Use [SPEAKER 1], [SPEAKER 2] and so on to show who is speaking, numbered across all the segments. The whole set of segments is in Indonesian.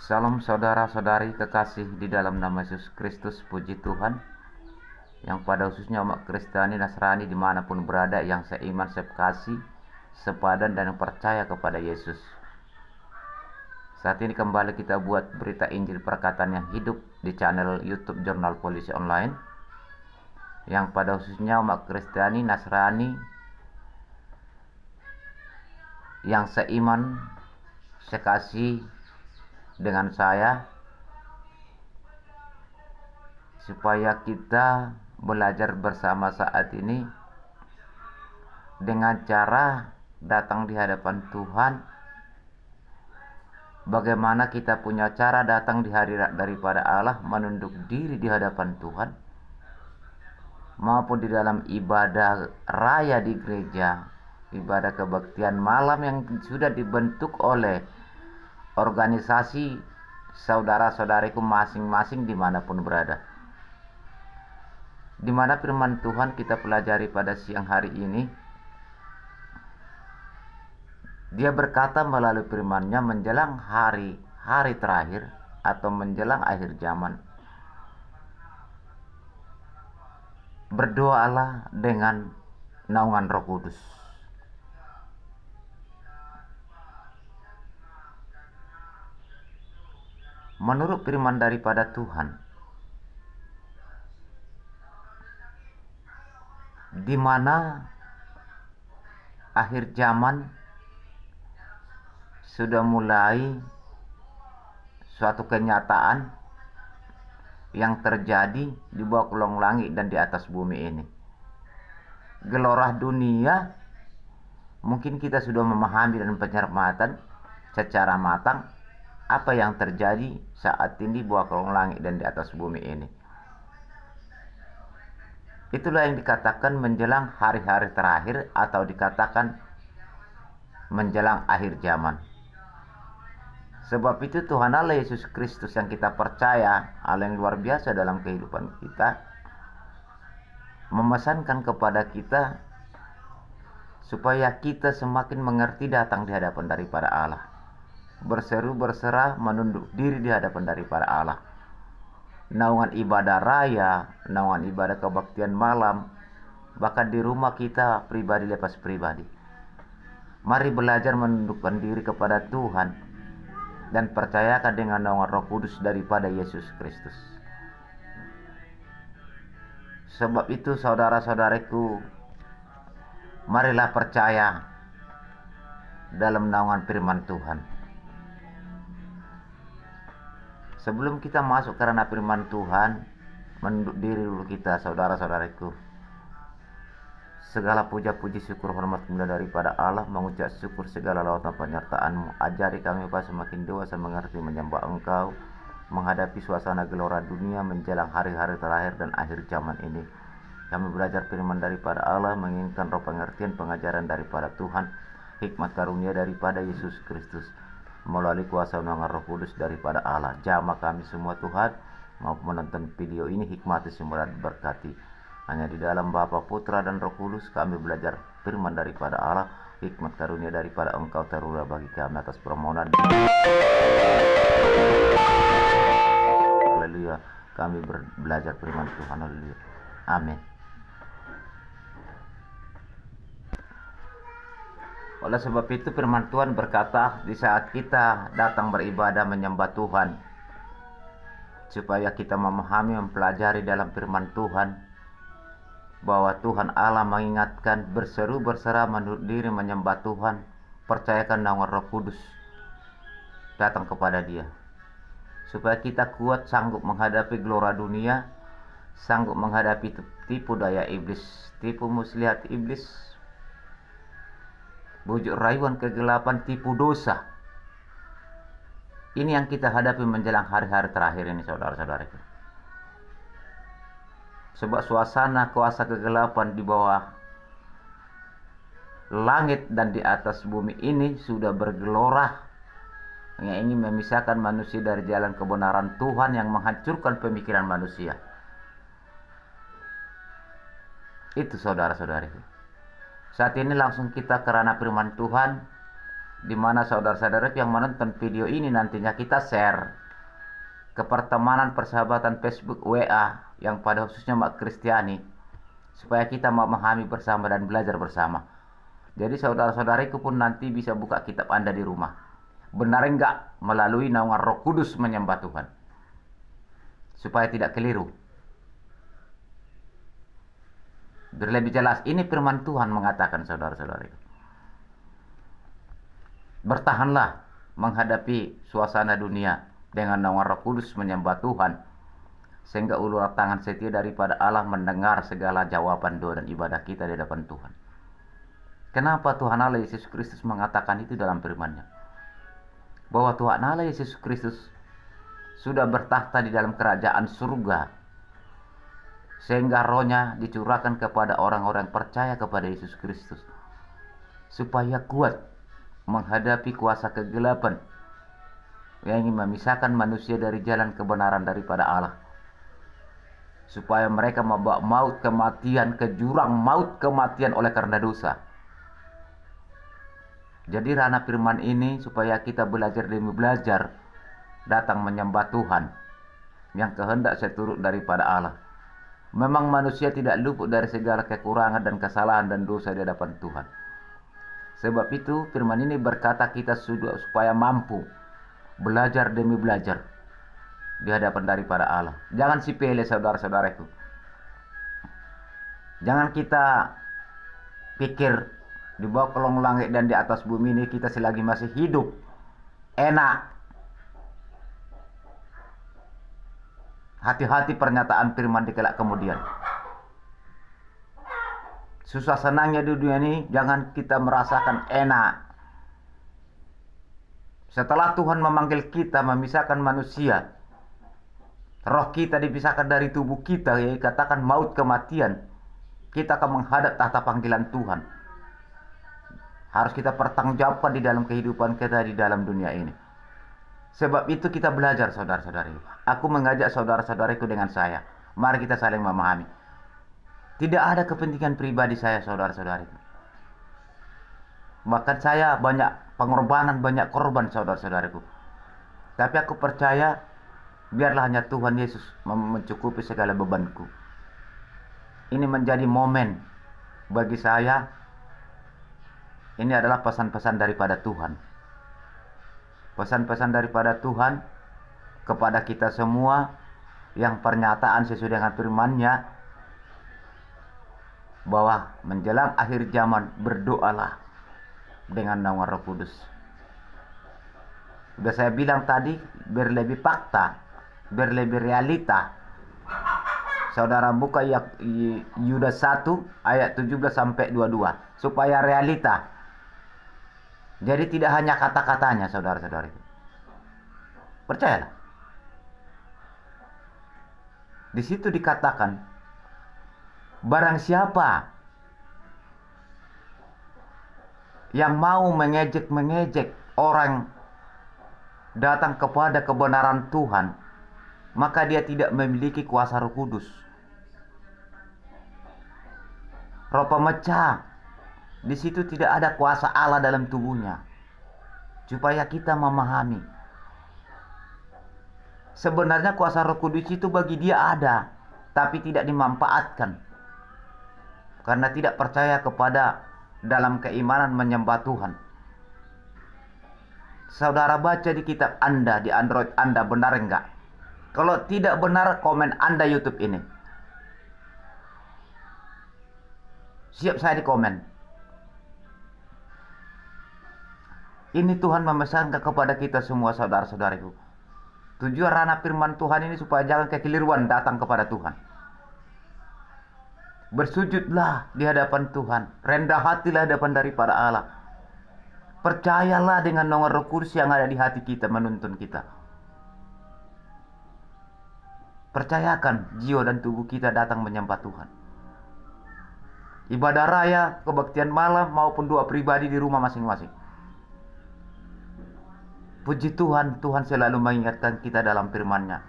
[SPEAKER 1] Salam saudara-saudari kekasih di dalam nama Yesus Kristus, puji Tuhan, yang pada khususnya umat Kristiani Nasrani dimanapun berada, yang seiman, sekasih, sepadan dan percaya kepada Yesus. Saat ini kembali kita buat berita Injil perkataan yang hidup di channel YouTube Jurnal Polisi Online, yang pada khususnya umat Kristiani Nasrani yang seiman, sekasih dengan saya, supaya kita belajar bersama saat ini dengan cara datang di hadapan Tuhan. Bagaimana kita punya cara datang di hadirat daripada Allah, menunduk diri di hadapan Tuhan, maupun di dalam ibadah raya di gereja, ibadah kebaktian malam yang sudah dibentuk oleh organisasi saudara-saudariku masing-masing dimanapun berada. Di mana firman Tuhan kita pelajari pada siang hari ini, Dia berkata melalui firman-Nya menjelang hari terakhir atau menjelang akhir zaman, berdoalah dengan naungan Roh Kudus. Menurut firman daripada Tuhan, di mana akhir zaman sudah mulai suatu kenyataan yang terjadi di bawah kolong langit dan di atas bumi ini. Gelora dunia mungkin kita sudah memahami dan pencermatan secara matang apa yang terjadi saat ini di bawah kolong langit dan di atas bumi ini. Itulah yang dikatakan menjelang hari-hari terakhir, atau dikatakan menjelang akhir zaman. Sebab itu Tuhan Allah Yesus Kristus yang kita percaya, Allah yang luar biasa dalam kehidupan kita, memesankan kepada kita supaya kita semakin mengerti datang di hadapan daripada Allah, berseru berserah, menunduk diri di hadapan daripada Allah. Naungan ibadah raya, naungan ibadah kebaktian malam, bahkan di rumah kita pribadi lepas pribadi. Mari belajar menundukkan diri kepada Tuhan dan percayakan dengan naungan Roh Kudus daripada Yesus Kristus. Sebab itu saudara-saudariku, marilah percaya dalam naungan firman Tuhan. Sebelum kita masuk karena firman Tuhan, menunduk diri dulu kita, saudara-saudariku. Segala puja-puji, syukur, hormat, kemuliaan daripada Allah, mengucap syukur segala lawatan penyertaan-Mu. Ajari kami Bapa semakin dewasa mengerti menyembah Engkau, menghadapi suasana gelora dunia menjelang hari-hari terakhir dan akhir zaman ini. Kami belajar firman daripada Allah, menginginkan roh pengertian pengajaran daripada Tuhan, hikmat karunia daripada Yesus Kristus, melalui kuasa naungan Roh Kudus daripada Allah. Jamah kami semua Tuhan, maupun menonton video ini, hikmati semua dan berkati. Hanya di dalam Bapa, Putra dan Roh Kudus kami belajar firman daripada Allah, hikmat karunia daripada Engkau terurah bagi kami atas permohonan. Haleluya. Kami belajar firman Tuhan. Haleluya. Amin. Oleh sebab itu firman Tuhan berkata, di saat kita datang beribadah menyembah Tuhan, supaya kita memahami, mempelajari dalam firman Tuhan, bahwa Tuhan Allah mengingatkan, berseru berserah, menunduk diri menyembah Tuhan, percayakan naungan Roh Kudus datang kepada Dia, supaya kita kuat, sanggup menghadapi gelora dunia, sanggup menghadapi tipu daya iblis, tipu muslihat iblis, bujuk rayuan kegelapan, tipu dosa. Ini yang kita hadapi menjelang hari-hari terakhir ini, saudara-saudariku. Sebab suasana kuasa kegelapan di bawah langit dan di atas bumi ini sudah bergelora, yang ingin memisahkan manusia dari jalan kebenaran Tuhan, yang menghancurkan pemikiran manusia. Itu saudara-saudariku. Saat ini langsung kita karena firman Tuhan di mana saudara-saudara yang menonton video ini nantinya kita share ke pertemanan persahabatan Facebook, WA yang pada khususnya umat Kristiani, supaya kita memahami bersama dan belajar bersama. Jadi saudara-saudariku pun nanti bisa buka kitab Anda di rumah. Benar enggak melalui naungan Roh Kudus menyembah Tuhan, supaya tidak keliru. Biar lebih jelas, ini firman Tuhan mengatakan, saudara-saudari, bertahanlah menghadapi suasana dunia dengan naungan Roh Kudus menyembah Tuhan, sehingga uluran tangan setia daripada Allah mendengar segala jawaban doa dan ibadah kita di hadapan Tuhan. Kenapa Tuhan Allah Yesus Kristus mengatakan itu dalam firman-Nya? Bahwa Tuhan Allah Yesus Kristus sudah bertahta di dalam kerajaan surga, sehingga rohnya dicurahkan kepada orang-orang percaya kepada Yesus Kristus, supaya kuat menghadapi kuasa kegelapan yang ingin memisahkan manusia dari jalan kebenaran daripada Allah, supaya mereka membawa maut kematian ke jurang maut kematian oleh karena dosa. Jadi ranah firman ini supaya kita belajar demi belajar datang menyembah Tuhan yang kehendak seturut daripada Allah. Memang manusia tidak luput dari segala kekurangan dan kesalahan dan dosa di hadapan Tuhan. Sebab itu firman ini berkata kita sudah supaya mampu belajar demi belajar di hadapan daripada Allah. Jangan sepele, saudara-saudaraku. Jangan kita pikir di bawah kolong langit dan di atas bumi ini kita selagi masih hidup enak. Hati-hati pernyataan firman di kelak kemudian. Susah senangnya di dunia ini jangan kita merasakan enak. Setelah Tuhan memanggil kita memisahkan manusia, roh kita dipisahkan dari tubuh kita, ya katakan maut kematian, kita akan menghadap tahta panggilan Tuhan. Harus kita pertanggungjawabkan di dalam kehidupan kita di dalam dunia ini. Sebab itu kita belajar, saudara-saudari. Aku mengajak saudara-saudariku dengan saya. Mari kita saling memahami. Tidak ada kepentingan pribadi saya, saudara-saudariku. Bahkan saya banyak pengorbanan, banyak korban, saudara-saudariku. Tapi aku percaya, biarlah hanya Tuhan Yesus mencukupi segala bebanku. Ini menjadi momen bagi saya. Ini adalah pesan-pesan daripada Tuhan. Pesan-pesan daripada Tuhan kepada kita semua yang pernyataan sesuai dengan firman-Nya bahwa menjelang akhir zaman berdoalah dengan naungan Roh Kudus. Sudah saya bilang tadi, biar lebih fakta, biar lebih realita. Saudara buka Yudas 1 ayat 17 sampai 22 supaya realita. Jadi tidak hanya kata-katanya, saudara-saudari. Percayalah. Di situ dikatakan, barang siapa yang mau mengejek-mengejek orang datang kepada kebenaran Tuhan, maka dia tidak memiliki kuasa Roh Kudus. Roh pemecah. Di situ tidak ada kuasa Allah dalam tubuhnya. Supaya kita memahami. Sebenarnya kuasa Roh Kudus itu bagi dia ada, tapi tidak dimanfaatkan. Karena tidak percaya kepada dalam keimanan menyembah Tuhan. Saudara baca di kitab Anda, di Android Anda, benar enggak? Kalau tidak benar, komen Anda YouTube ini. Siap saya di komen. Ini Tuhan memesankan kepada kita semua, saudara-saudariku. Tujuan ranah firman Tuhan ini supaya jangan kekeliruan datang kepada Tuhan. Bersujudlah di hadapan Tuhan. Rendah hatilah di hadapan daripada Allah. Percayalah dengan naungan Roh Kudus yang ada di hati kita menuntun kita. Percayakan jiwa dan tubuh kita datang menyembah Tuhan. Ibadah raya, kebaktian malam maupun doa pribadi di rumah masing-masing. Puji Tuhan, Tuhan selalu mengingatkan kita dalam firman-Nya.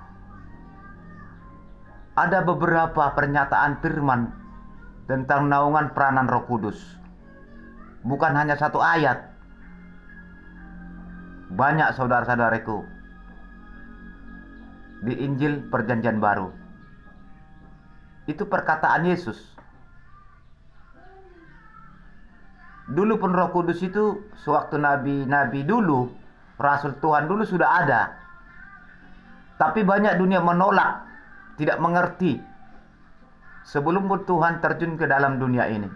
[SPEAKER 1] Ada beberapa pernyataan firman tentang naungan peranan Roh Kudus. Bukan hanya satu ayat. Banyak saudara-saudaraku di Injil Perjanjian Baru. Itu perkataan Yesus. Dulu pun Roh Kudus itu sewaktu nabi-nabi dulu, Rasul Tuhan dulu sudah ada. Tapi banyak dunia menolak, tidak mengerti sebelum pun Tuhan terjun ke dalam dunia ini.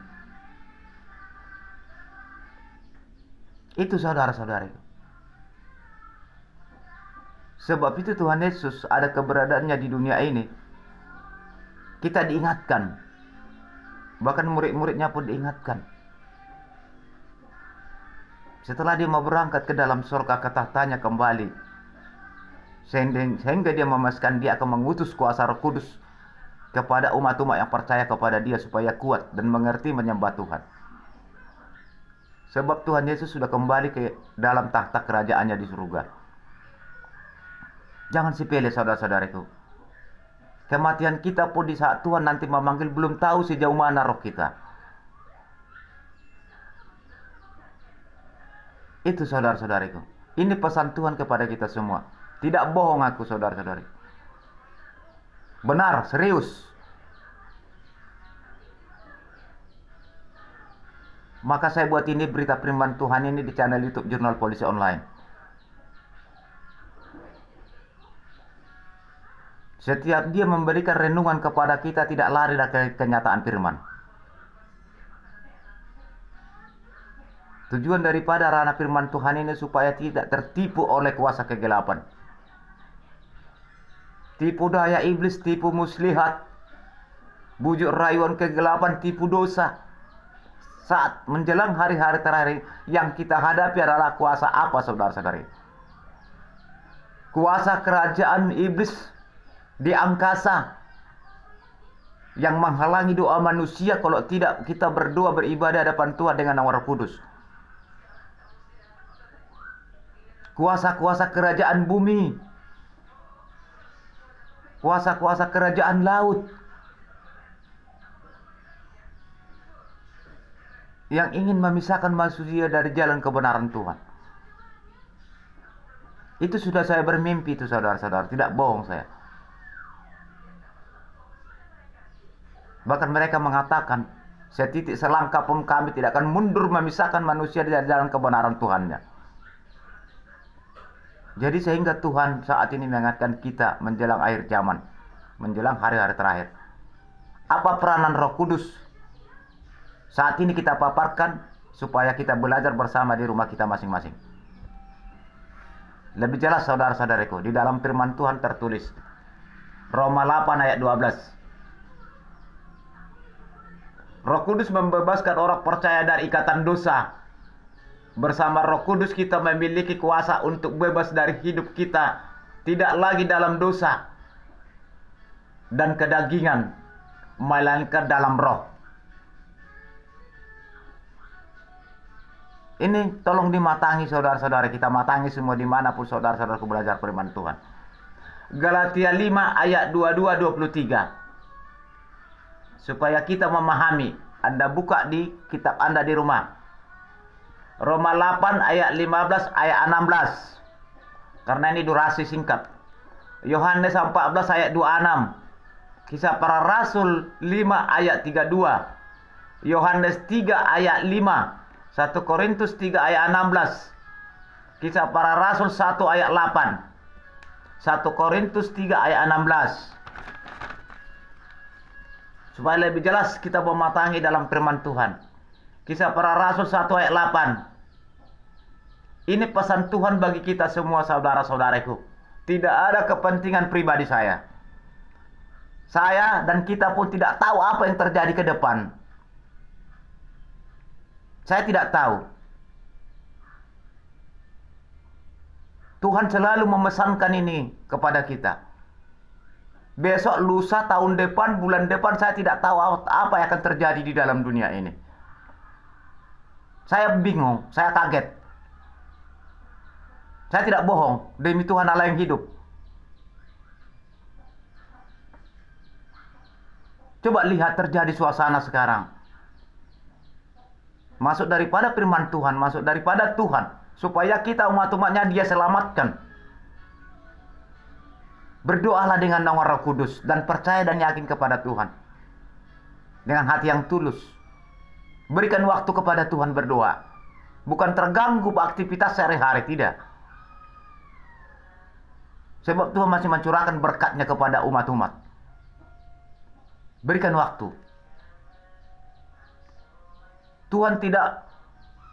[SPEAKER 1] Itu saudara-saudara. Sebab itu Tuhan Yesus ada keberadaannya di dunia ini. Kita diingatkan. Bahkan murid-muridnya pun diingatkan. Setelah dia mau berangkat ke dalam surga, ke tahtanya kembali, sehingga dia memastikan dia akan mengutus kuasa Roh Kudus kepada umat-umat yang percaya kepada dia supaya kuat dan mengerti menyembah Tuhan. Sebab Tuhan Yesus sudah kembali ke dalam tahta kerajaannya di surga. Jangan sepele saudara-saudaraku. Kematian kita pun di saat Tuhan nanti memanggil belum tahu sejauh mana roh kita. Itu saudara-saudaraku. Ini pesan Tuhan kepada kita semua. Tidak bohong aku saudara-saudari. Benar, serius. Maka saya buat ini berita firman Tuhan ini di channel YouTube Jurnal Polisi Online. Setiap dia memberikan renungan kepada kita tidak lari dari kenyataan firman. Tujuan daripada ranah firman Tuhan ini supaya tidak tertipu oleh kuasa kegelapan. Tipu daya iblis, tipu muslihat, bujuk rayuan kegelapan, tipu dosa. Saat menjelang hari-hari terakhir yang kita hadapi adalah kuasa apa saudara-saudari? Kuasa kerajaan iblis di angkasa yang menghalangi doa manusia kalau tidak kita berdoa beribadah hadapan Tuhan dengan nama Roh Kudus. Kuasa-kuasa kerajaan bumi, kuasa-kuasa kerajaan laut yang ingin memisahkan manusia dari jalan kebenaran Tuhan. Itu sudah saya bermimpi itu saudara-saudara, tidak bohong saya. Bahkan mereka mengatakan, setitik selangkah pun kami tidak akan mundur memisahkan manusia dari jalan kebenaran Tuhannya. Jadi sehingga Tuhan saat ini mengingatkan kita menjelang akhir zaman, menjelang hari-hari terakhir. Apa peranan Roh Kudus? Saat ini kita paparkan supaya kita belajar bersama di rumah kita masing-masing. Lebih jelas saudara-saudariku, di dalam firman Tuhan tertulis Roma 8 ayat 12. Roh Kudus membebaskan orang percaya dari ikatan dosa. Bersama Roh Kudus kita memiliki kuasa untuk bebas dari hidup kita, tidak lagi dalam dosa dan kedagingan, melainkan dalam roh. Ini tolong dimatangi saudara-saudara, kita matangi semua dimanapun saudara-saudaraku belajar firman Tuhan. Galatia 5 ayat 22-23. Supaya kita memahami, Anda buka di kitab Anda di rumah. Roma 8 ayat 15 ayat 16. Karena ini durasi singkat. Yohanes 14 ayat 26. Kisah Para Rasul 5 ayat 32. Yohanes 3 ayat 5. 1 Korintus 3 ayat 16. Kisah Para Rasul 1 ayat 8. 1 Korintus 3 ayat 16. Supaya lebih jelas kita mematangi dalam firman Tuhan. Kisah Para Rasul 1 ayat 8. Ini pesan Tuhan bagi kita semua saudara-saudaraku. Tidak ada kepentingan pribadi saya. Saya dan kita pun tidak tahu apa yang terjadi ke depan. Saya tidak tahu. Tuhan selalu memesankan ini kepada kita. Besok, lusa, tahun depan, bulan depan, saya tidak tahu apa yang akan terjadi di dalam dunia ini. Saya bingung, saya kaget. Saya tidak bohong, demi Tuhan Allah yang hidup. Coba lihat terjadi suasana sekarang. Masuk daripada firman Tuhan, masuk daripada Tuhan. supaya kita umat-umatnya dia selamatkan. Berdoalah dengan nama Roh Kudus dan percaya dan yakin kepada Tuhan dengan hati yang tulus. Berikan waktu kepada Tuhan berdoa, bukan terganggu aktivitas sehari-hari, tidak. Sebab Tuhan masih mencurahkan berkat-Nya kepada umat-umat. Berikan waktu. Tuhan tidak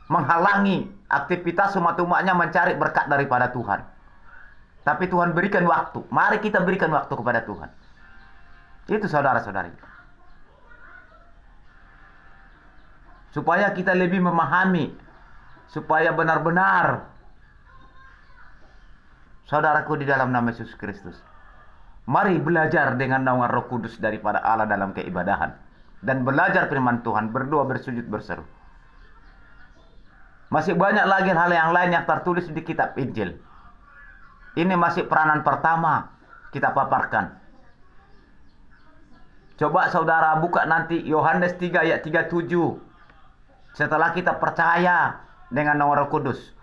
[SPEAKER 1] menghalangi aktivitas umat-umatnya mencari berkat daripada Tuhan. Tapi Tuhan berikan waktu. Mari kita berikan waktu kepada Tuhan. Itu saudara-saudari. Supaya kita lebih memahami. Supaya benar-benar, saudaraku di dalam nama Yesus Kristus, mari belajar dengan naungan Roh Kudus daripada Allah dalam keibadahan. Dan belajar firman Tuhan, berdoa, bersujud, berseru. Masih banyak lagi hal yang lain yang tertulis di kitab Injil. Ini masih peranan pertama kita paparkan. Coba saudara buka nanti Yohanes 3 ayat 37. Setelah kita percaya dengan nama Roh Kudus.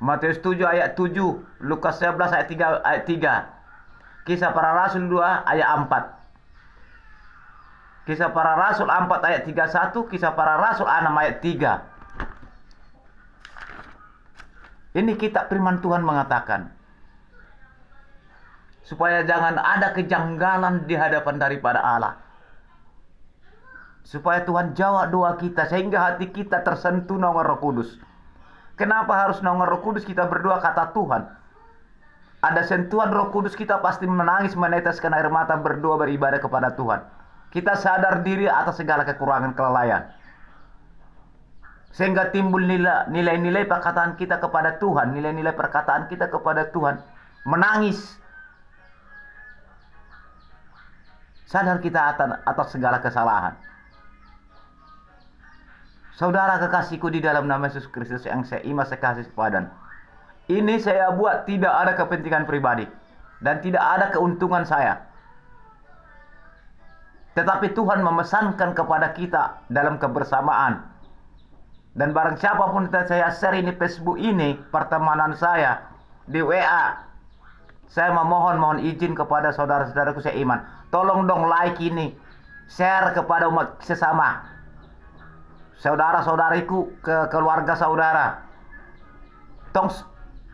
[SPEAKER 1] Matius 7 ayat 7, Lukas 11 ayat 3, Kisah Para Rasul 2 ayat 4. Kisah Para Rasul 4 ayat 31, Kisah Para Rasul 6 ayat 3. Ini kitab firman Tuhan mengatakan, supaya jangan ada kejanggalan di hadapan daripada Allah. Supaya Tuhan jawab doa kita, sehingga hati kita tersentuh naungan Roh Kudus. Kenapa harus naungan Roh Kudus kita berdoa, kata Tuhan? Ada sentuhan Roh Kudus, kita pasti menangis, meneteskan air mata, berdoa, beribadah kepada Tuhan. Kita sadar diri atas segala kekurangan, kelalaian. Sehingga timbul nilai-nilai perkataan kita kepada Tuhan, nilai-nilai perkataan kita kepada Tuhan. Menangis. Sadar kita atas segala kesalahan. Saudara kekasihku di dalam nama Yesus Kristus yang saya iman sekasih sepadan. Ini saya buat tidak ada kepentingan pribadi. Dan tidak ada keuntungan saya. Tetapi Tuhan memesankan kepada kita dalam kebersamaan. Dan barang siapapun saya share ini Facebook ini, pertemanan saya di WA, saya mohon izin kepada saudara-saudaraku saya iman, tolong dong like ini, share kepada umat sesama, saudara-saudariku, ke keluarga saudara.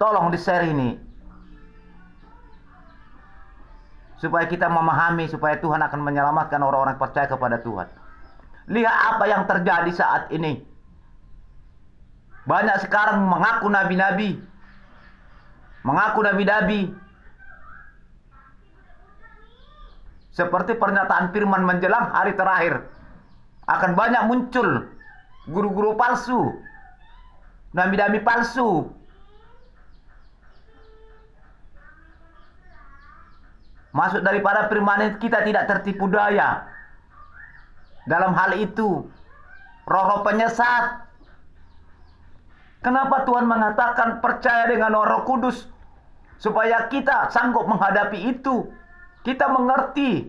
[SPEAKER 1] Tolong di share ini, supaya kita memahami, supaya Tuhan akan menyelamatkan orang-orang percaya kepada Tuhan. Lihat apa yang terjadi saat ini. Banyak sekarang mengaku nabi-nabi. Seperti pernyataan firman menjelang hari terakhir. Akan banyak muncul guru-guru palsu. Nabi-nabi palsu. Maksud daripada firman itu kita tidak tertipu daya. Dalam hal itu, roh-roh penyesat. Kenapa Tuhan mengatakan percaya dengan Roh Kudus? Supaya kita sanggup menghadapi itu. Kita mengerti.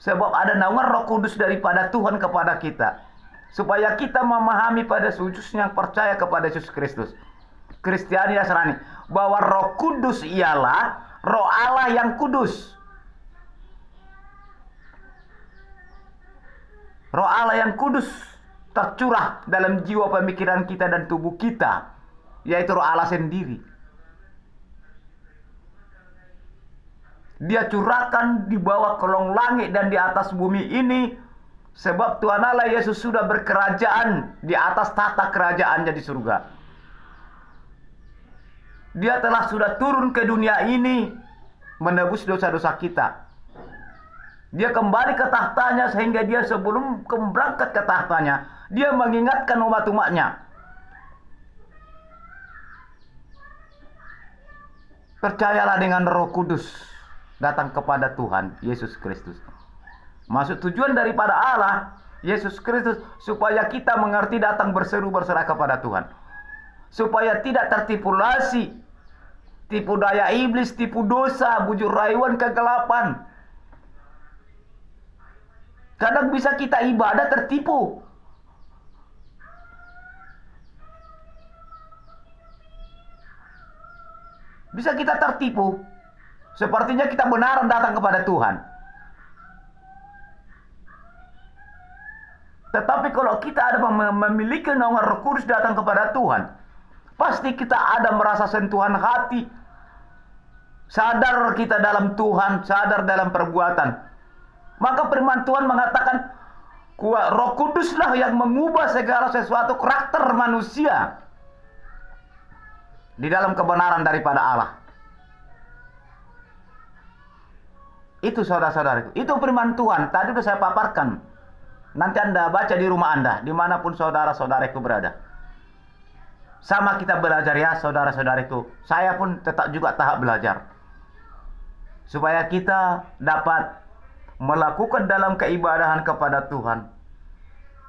[SPEAKER 1] Sebab ada naungan Roh Kudus daripada Tuhan kepada kita. Supaya kita memahami pada khususnya percaya kepada Yesus Kristus. Kristiani Nasrani. Bahwa Roh Kudus ialah Roh Allah yang kudus. Roh Allah yang kudus tercurah dalam jiwa pemikiran kita dan tubuh kita, yaitu Roh Allah sendiri. Dia curahkan di bawah kolong langit dan di atas bumi ini, sebab Tuhan Allah Yesus sudah berkerajaan di atas tata kerajaannya di surga. Dia sudah turun ke dunia ini menebus dosa-dosa kita. Dia kembali ke tahtanya, sehingga dia sebelum berangkat ke tahtanya, dia mengingatkan umat-umatnya. Percayalah dengan Roh Kudus datang kepada Tuhan Yesus Kristus. Maksud tujuan daripada Allah Yesus Kristus, supaya kita mengerti, datang berseru berserah kepada Tuhan. Supaya tidak tertipulasi, tipu daya iblis, tipu dosa, bujur rayuan, kegelapan. Kadang bisa kita ibadah tertipu. Bisa kita tertipu. Sepertinya kita benaran datang kepada Tuhan. Tetapi kalau kita ada memiliki naungan Roh Kudus datang kepada Tuhan, pasti kita ada merasa sentuhan hati. Sadar kita dalam Tuhan, sadar dalam perbuatan. Maka firman Tuhan mengatakan, Roh Kuduslah yang mengubah segala sesuatu karakter manusia di dalam kebenaran daripada Allah. Itu saudara-saudaraku, itu firman Tuhan. Tadi sudah saya paparkan. Nanti Anda baca di rumah Anda, dimanapun saudara-saudaraku berada. Sama kita belajar ya saudara-saudaraku. Saya pun tetap juga tahap belajar. Supaya kita dapat melakukan dalam keibadahan kepada Tuhan.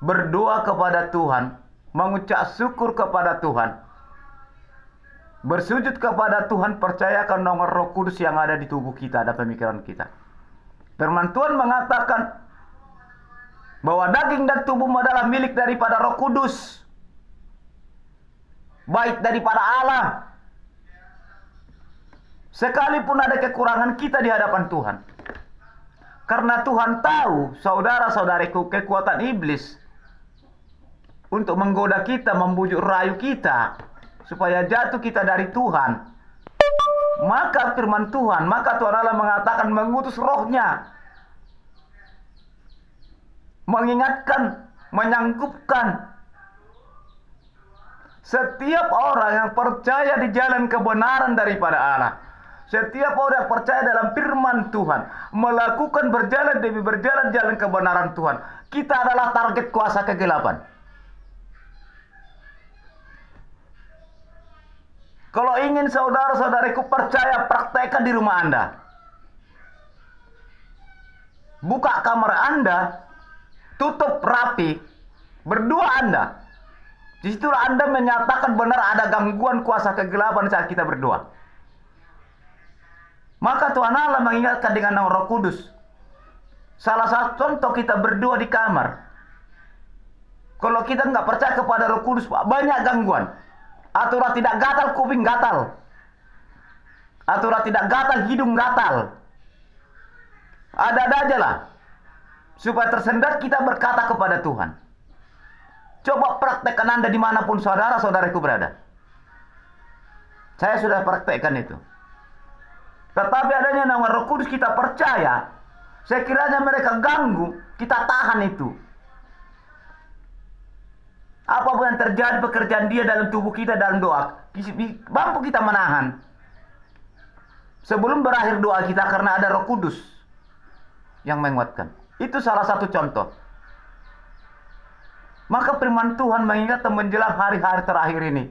[SPEAKER 1] Berdoa kepada Tuhan. Mengucap syukur kepada Tuhan. Bersujud kepada Tuhan, percayakan nomor Roh Kudus yang ada di tubuh kita dan pemikiran kita. Firman Tuhan mengatakan bahwa daging dan tubuhmu adalah milik daripada Roh Kudus, baik daripada Allah. Sekalipun ada kekurangan kita di hadapan Tuhan, karena Tuhan tahu, saudara-saudariku, kekuatan iblis untuk menggoda kita, membujuk rayu kita supaya jatuh kita dari Tuhan. Maka firman Tuhan, maka Tuhan Allah mengatakan mengutus rohnya, mengingatkan, menyanggupkan setiap orang yang percaya di jalan kebenaran daripada Allah. Setiap orang yang percaya dalam firman Tuhan, melakukan berjalan demi berjalan jalan kebenaran Tuhan. Kita adalah target kuasa kegelapan. Kalau ingin saudara-saudariku percaya, praktekkan di rumah Anda. Buka kamar Anda, tutup rapi, berdoa Anda. Disitulah Anda menyatakan benar ada gangguan kuasa kegelapan saat kita berdoa. Maka Tuhan Allah mengingatkan dengan nama Roh Kudus. Salah satu contoh kita berdoa di kamar. Kalau kita nggak percaya kepada Roh Kudus, banyak gangguan. Aturan tidak gatal, kuping gatal. Aturan tidak gatal, hidung gatal. Ada-ada aja lah. Supaya tersendat kita berkata kepada Tuhan. Coba praktekkan Anda dimanapun saudara-saudaraku berada. Saya sudah praktekkan itu. Tetapi adanya nama Roh Kudus kita percaya. Sekiranya mereka ganggu, kita tahan itu. Apapun yang terjadi pekerjaan dia dalam tubuh kita dalam doa, mampu kita menahan. Sebelum berakhir doa kita karena ada Roh Kudus yang menguatkan. Itu salah satu contoh. Maka firman Tuhan mengingatkan menjelang hari-hari terakhir ini.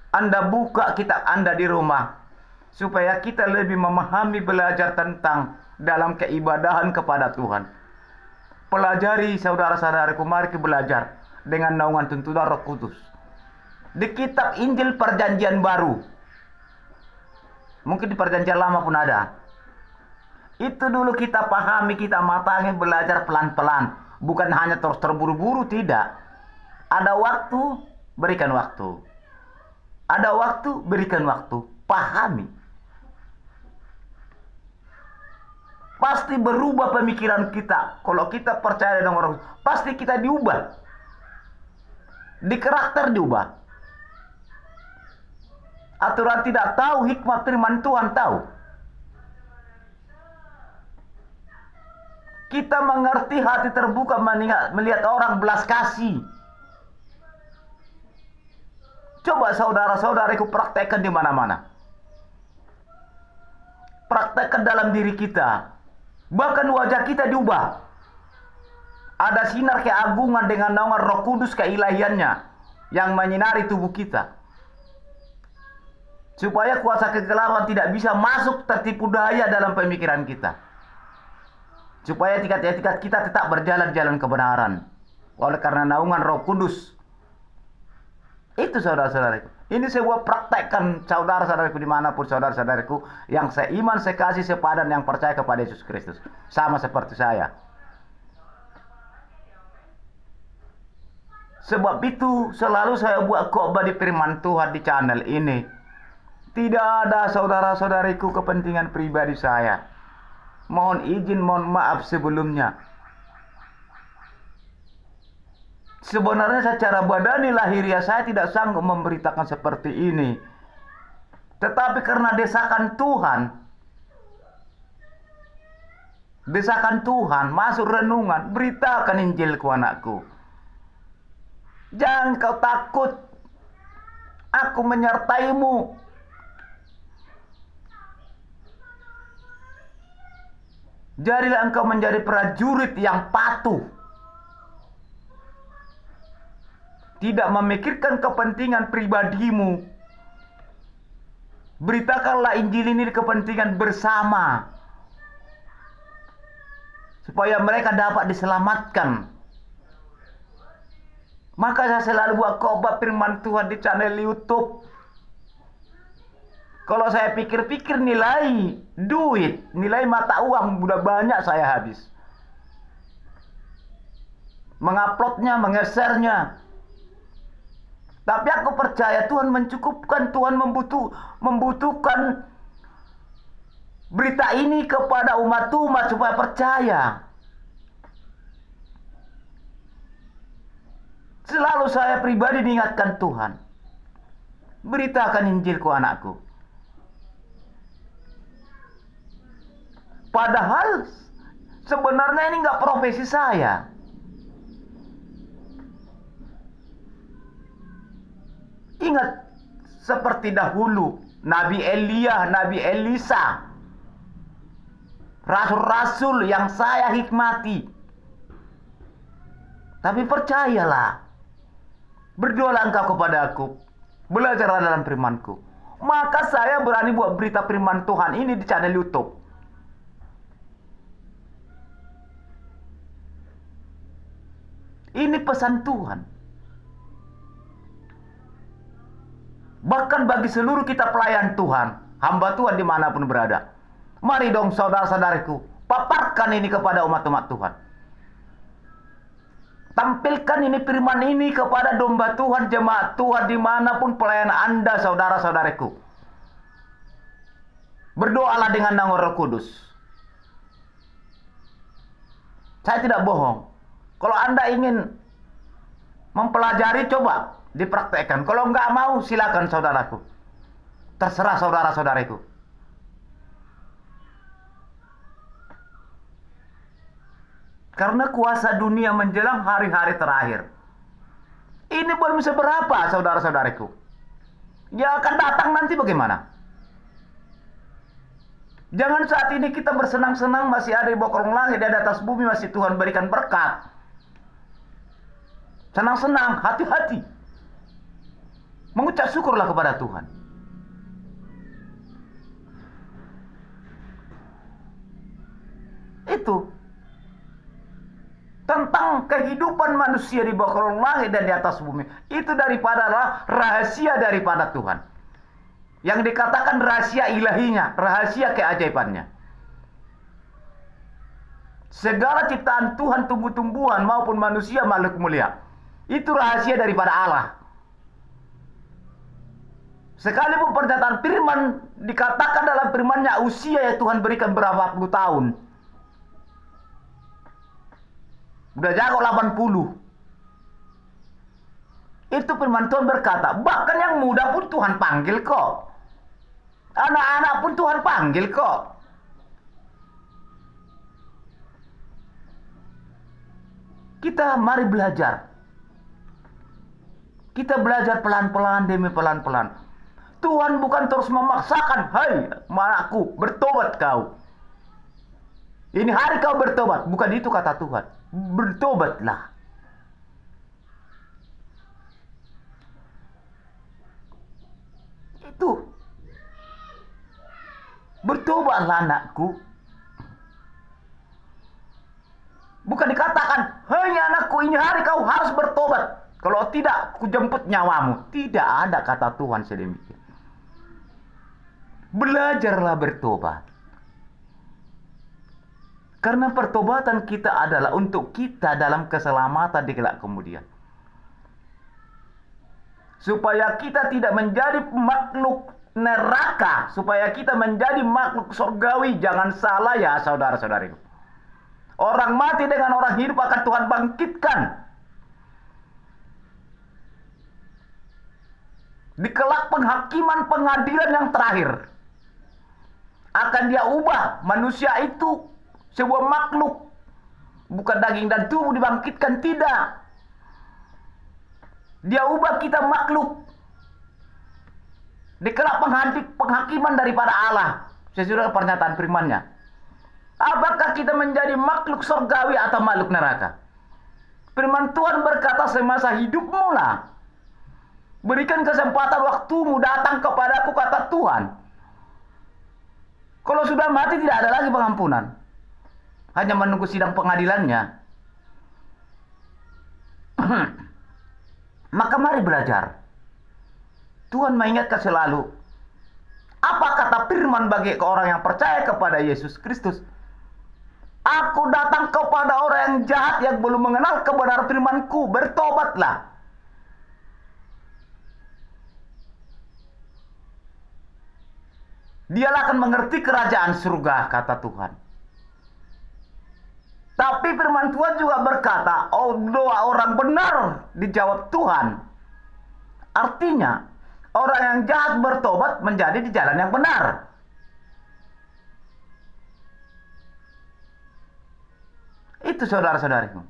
[SPEAKER 1] Anda buka kitab Anda di rumah, supaya kita lebih memahami, belajar tentang dalam keibadahan kepada Tuhan. Pelajari saudara-saudaraku, mari kita belajar dengan naungan tuntunan Roh Kudus. Di kitab Injil Perjanjian Baru, mungkin di Perjanjian Lama pun ada. Itu dulu kita pahami, kita matangi, belajar pelan-pelan. Bukan hanya terus terburu-buru, tidak. Ada waktu, berikan waktu. Ada waktu, berikan waktu. Pahami. Pasti berubah pemikiran kita. Kalau kita percaya dengan Roh, pasti kita diubah. Di karakter diubah. Aturan tidak tahu, hikmat firman Tuhan tahu. Kita mengerti, hati terbuka melihat orang belas kasih. Coba saudara-saudariku praktekkan di mana-mana. Praktekkan dalam diri kita. Bahkan wajah kita diubah. Ada sinar keagungan dengan naungan Roh Kudus keilahiannya yang menyinari tubuh kita. Supaya kuasa kegelapan tidak bisa masuk tertipu daya dalam pemikiran kita. Supaya etikat-etikat kita tetap berjalan jalan kebenaran. Oleh karena naungan Roh Kudus. Itu saudara-saudaraku. Ini sebuah praktekkan saudara-saudaraku dimanapun saudara-saudaraku yang seiman, sekasih, sepadan, yang percaya kepada Yesus Kristus. Sama seperti saya. Sebab itu selalu saya buat khotbah di firman Tuhan di channel ini. Tidak ada, saudara-saudariku, kepentingan pribadi saya. Mohon izin, mohon maaf sebelumnya. Sebenarnya secara badani lahiriah saya tidak sanggup memberitakan seperti ini. Tetapi karena desakan Tuhan, masuk renungan, beritakan Injilku anakku. Jangan kau takut, aku menyertaimu. Jadilah engkau menjadi prajurit yang patuh. Tidak memikirkan kepentingan pribadimu. Beritakanlah Injil ini kepentingan bersama. Supaya mereka dapat diselamatkan. Maka saya selalu buat khotbah firman Tuhan di channel YouTube. Kalau saya pikir-pikir nilai duit, nilai mata uang udah banyak saya habis. Menguploadnya, mengesernya. Tapi aku percaya Tuhan mencukupkan, Tuhan membutuhkan berita ini kepada umat-umat supaya percaya. Selalu saya pribadi diingatkan Tuhan. Beritakan Injilku anakku. Padahal sebenarnya ini nggak profesi saya. Ingat seperti dahulu Nabi Elia, Nabi Elisa, rasul-rasul yang saya hikmati. Tapi percayalah, berdoalah engkau kepada aku, belajarlah dalam firman-Ku. Maka saya berani buat berita firman Tuhan ini di channel YouTube. Ini pesan Tuhan. Bahkan bagi seluruh kita pelayan Tuhan, hamba Tuhan dimanapun berada. Mari dong saudara-saudariku, paparkan ini kepada umat-umat Tuhan. Tampilkan ini firman ini kepada domba Tuhan, jemaat Tuhan dimanapun pelayan Anda, saudara-saudariku. Berdoalah dengan nama Roh Kudus. Saya tidak bohong. Kalau Anda ingin mempelajari, coba dipraktekkan. Kalau nggak mau, silakan saudaraku. Terserah saudara-saudariku. Karena kuasa dunia menjelang hari-hari terakhir. Ini belum seberapa, saudara-saudariku. Yang akan datang nanti bagaimana? Jangan saat ini kita bersenang-senang masih ada di bawah kolong langit, di atas bumi masih Tuhan berikan berkat. Senang-senang, hati-hati. Mengucap syukurlah kepada Tuhan. Itu tentang kehidupan manusia di bawah kolong langit dan di atas bumi. Itu daripada rahasia daripada Tuhan. Yang dikatakan rahasia ilahinya, rahasia keajaibannya. Segala ciptaan Tuhan, tumbuh-tumbuhan maupun manusia, makhluk mulia, itu rahasia daripada Allah. Sekalipun pernyataan firman dikatakan dalam firman-Nya usia yang Tuhan berikan berapa puluh tahun. Udah jago 80. Itu firman Tuhan berkata, bahkan yang muda pun Tuhan panggil kok. Anak-anak pun Tuhan panggil kok. Kita mari belajar. Kita belajar pelan-pelan demi pelan-pelan. Tuhan bukan terus memaksakan, hai anakku, bertobat kau. Ini hari kau bertobat. Bukan itu kata Tuhan. Bertobatlah. Itu. Bertobatlah anakku. Bukan dikatakan, hei anakku, ini hari kau harus bertobat. Kalau tidak, ku jemput nyawamu. Tidak ada kata Tuhan sedemikian. Belajarlah bertobat. Karena pertobatan kita adalah untuk kita dalam keselamatan di kelak kemudian. Supaya kita tidak menjadi makhluk neraka supaya kita menjadi makhluk surgawi. Jangan salah ya saudara-saudariku. Orang mati dengan orang hidup akan Tuhan bangkitkan. Di kelak penghakiman pengadilan yang terakhir, akan dia ubah manusia itu sebuah makhluk. Bukan daging dan tubuh dibangkitkan, tidak. Dia ubah kita makhluk. Di kelak penghakiman daripada Allah, sesuai pernyataan firman-Nya. Apakah kita menjadi makhluk surgawi atau makhluk neraka? Firman Tuhan berkata, semasa hidupmu lah, berikan kesempatan waktumu datang kepadaku, kata Tuhan. Kalau sudah mati tidak ada lagi pengampunan. Hanya menunggu sidang pengadilannya. Maka mari belajar. Tuhan mengingatkan selalu. Apa kata firman bagi orang yang percaya kepada Yesus Kristus? Aku datang kepada orang yang jahat yang belum mengenal kebenaran firman-Ku. Bertobatlah. Dialah akan mengerti kerajaan surga, kata Tuhan. Tapi firman Tuhan juga berkata, oh, doa orang benar dijawab Tuhan. Artinya, orang yang jahat bertobat menjadi di jalan yang benar. Itu saudara-saudariku.